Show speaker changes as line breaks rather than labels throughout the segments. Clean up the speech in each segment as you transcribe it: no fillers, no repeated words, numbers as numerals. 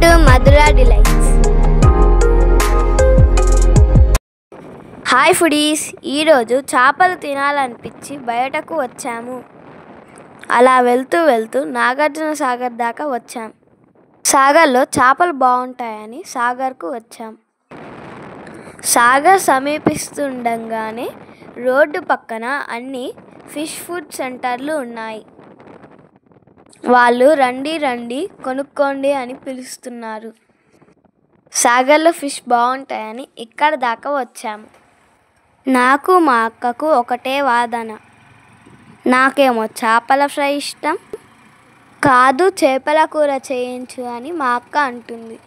to Madura Delights. Hi foodies, ఈరోజు చేపలు తినాలనిపించి బయటకు వచ్చాము. అలా వెళ్తూ నాగార్జున సాగర్ దాకా వచ్చాం. సాగర్లో చేపలు బాగుంటాయని సాగర్కు వచ్చాం. సాగర్ సమీపిస్తుండగానే రోడ్డు పక్కన అన్ని ఫిష్ ఫుడ్ సెంటర్లు ఉన్నాయి. వాళ్ళు రండి కొనుక్కోండి అని పిలుస్తున్నారు. సాగర్లో ఫిష్ బాగుంటాయని ఇక్కడ దాకా వచ్చాము. నాకు మా అక్కకు ఒకటే వాదన. నాకేమో చేపల ఫ్రై ఇష్టం, కాదు చేపల కూర చేయించు అని మా అక్క అంటుంది.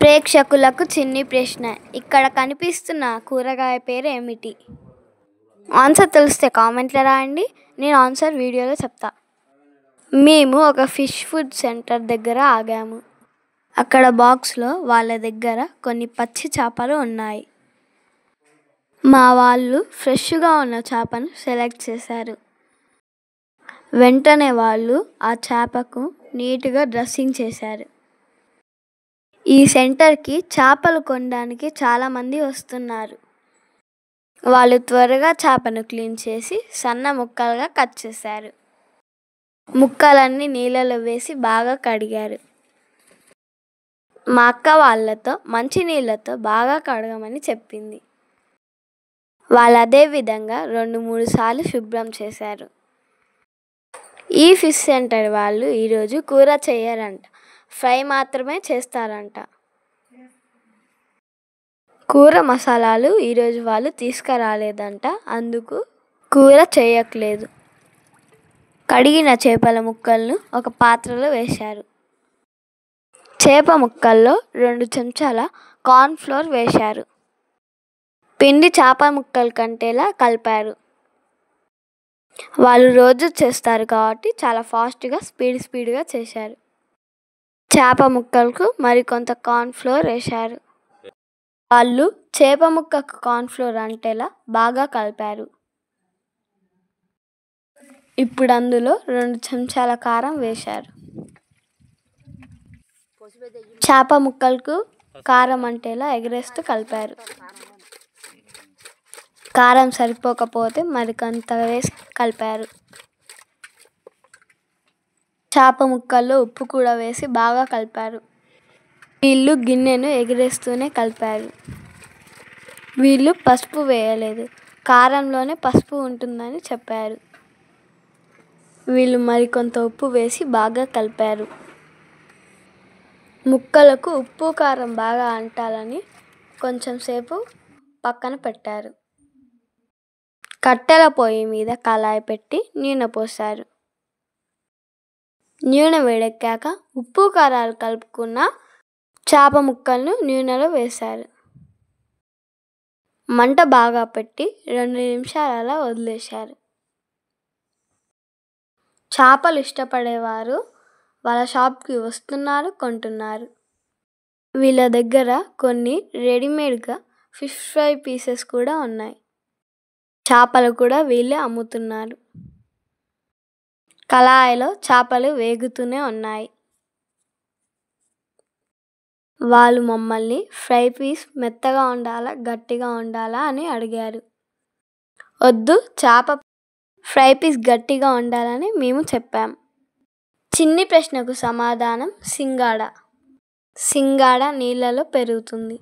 ప్రేక్షకులకు చిన్ని ప్రశ్న, ఇక్కడ కనిపిస్తున్న కూరగాయ పేరు ఏమిటి? ఆన్సర్ తెలిస్తే కామెంట్లో రాయండి, నేను ఆన్సర్ వీడియోలో చెప్తా. మేము ఒక ఫిష్ ఫుడ్ సెంటర్ దగ్గర ఆగాము. అక్కడ బాక్స్లో వాళ్ళ దగ్గర కొన్ని పచ్చి చేపలు ఉన్నాయి. మా వాళ్ళు ఫ్రెష్గా ఉన్న చేపను సెలెక్ట్ చేశారు. వెంటనే వాళ్ళు ఆ చేపకు నీట్గా డ్రెస్సింగ్ చేశారు. ఈ సెంటర్కి చేపలు కొనడానికి చాలామంది వస్తున్నారు. వాళ్ళు త్వరగా చేపను క్లీన్ చేసి సన్న ముక్కలుగా కట్ చేశారు. ముక్కలన్నీ నీళ్ళలో వేసి బాగా కడిగారు. మా అక్క వాళ్ళతో మంచి నీళ్ళతో బాగా కడగమని చెప్పింది. వాళ్ళు అదే విధంగా 2-3 సార్లు శుభ్రం చేశారు. ఈ ఫిష్ సెంటర్ వాళ్ళు ఈరోజు కూర చేయరంట, ఫ్రై మాత్రమే చేస్తారంట. కూర మసాలాలు ఈరోజు వాళ్ళు తీసుకురాలేదంట, అందుకు కూర చేయట్లేదు. కడిగిన చేపల ముక్కలను ఒక పాత్రలో వేశారు. చేప ముక్కల్లో 2 చెంచాల కార్న్ఫ్లోర్ వేశారు. పిండి చేప ముక్కల కంటేలా కలిపారు. వాళ్ళు రోజు చేస్తారు కాబట్టి చాలా ఫాస్ట్గా స్పీడ్గా చేశారు. చేప ముక్కలకు మరికొంత కార్న్ఫ్లోర్ వేశారు. వాళ్ళు చేప ముక్కకు కార్న్ఫ్లోర్ అంటేలా బాగా కలిపారు. ఇప్పుడు అందులో 2 చెంచాల కారం వేశారు. చేప ముక్కలకు కారం అంటేలా ఎగరేస్తూ కలిపారు. కారం సరిపోకపోతే మరికొంత వేసి కలిపారు. చేప ముక్కల్లో ఉప్పు కూడా వేసి బాగా కలిపారు. వీళ్ళు గిన్నెను ఎగరేస్తూనే కలిపారు. వీళ్ళు పసుపు వేయలేదు, కారంలోనే పసుపు ఉంటుందని చెప్పారు. వీళ్ళు మరికొంత ఉప్పు వేసి బాగా కలిపారు. ముక్కలకు ఉప్పు కారం బాగా అంటాలని కొంచెం సేపు పక్కన పెట్టారు. కట్టెల పొయ్యి మీద కళాయి పెట్టి నూనె పోశారు. నూనె వేడెక్కాక ఉప్పు కారాలు కలుపుకున్న చేప ముక్కలను నూనెలో వేశారు. మంట బాగా పెట్టి 2 నిమిషాలు అలా వదిలేశారు. చేపలు ఇష్టపడేవారు వాళ్ళ షాప్కి వస్తున్నారు, కొంటున్నారు. వీళ్ళ దగ్గర కొన్ని రెడీమేడ్గా ఫిష్ ఫ్రై పీసెస్ కూడా ఉన్నాయి. చేపలు కూడా వీళ్ళే అమ్ముతున్నారు. కళాయిలో చేపలు వేగుతూనే ఉన్నాయి. వాళ్ళు మమ్మల్ని ఫ్రై పీస్ మెత్తగా ఉండాలా గట్టిగా ఉండాలా అని అడిగారు. వద్దు, చేప ఫ్రై పీస్ గట్టిగా ఉండాలని మేము చెప్పాం. చిన్ని ప్రశ్నకు సమాధానం సింగాడ నీళ్ళలో పెరుగుతుంది.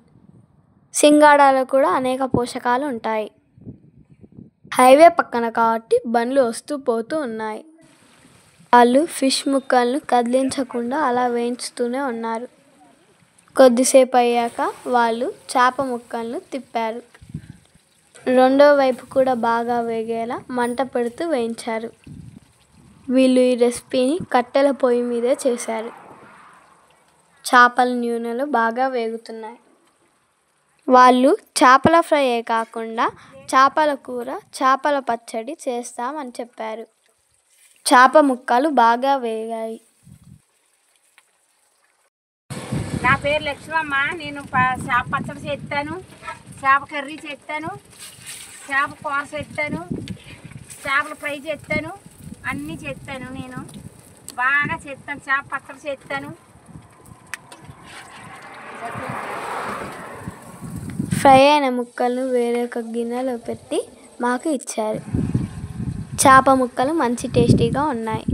సింగాడలో కూడా అనేక పోషకాలు ఉంటాయి. హైవే పక్కన కాబట్టి బండ్లు వస్తూ పోతూ ఉన్నాయి. వాళ్ళు ఫిష్ ముక్కలను కదిలించకుండా అలా వేయించుతూనే ఉన్నారు. కొద్దిసేపు అయ్యాక వాళ్ళు చేప ముక్కలను తిప్పారు. రెండో వైపు కూడా బాగా వేగేలా మంట పెడుతూ వేయించారు. వీళ్ళు ఈ రెసిపీని కట్టెల పొయ్యి మీదే చేశారు. చేపల నూనెలో బాగా వేగుతున్నాయి. వాళ్ళు చేపల ఫ్రైయే కాకుండా చేపల కూర, చేపల పచ్చడి చేస్తామని చెప్పారు. చేప ముక్కలు బాగా వేగాయి.
నా పేరు లక్ష్మమ్మ. నేను చేప పచ్చడి చేస్తాను, చేప కర్రీ చేస్తాను, చేప కూర చేస్తాను, చేపల ఫ్రై చేస్తాను, అన్నీ చేస్తాను. నేను బాగా చేస్తాను. చేప పచ్చడి చేస్తాను,
ఫ్రై అయిన ముక్కలను వేరొక గిన్నెలో పెట్టి మాకు ఇచ్చారు. చేప ముక్కలు మంచి టేస్టీగా ఉన్నాయి.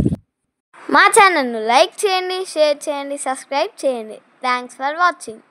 మా ఛానల్ను లైక్ చేయండి, షేర్ చేయండి, సబ్స్క్రైబ్ చేయండి. Thanks for watching.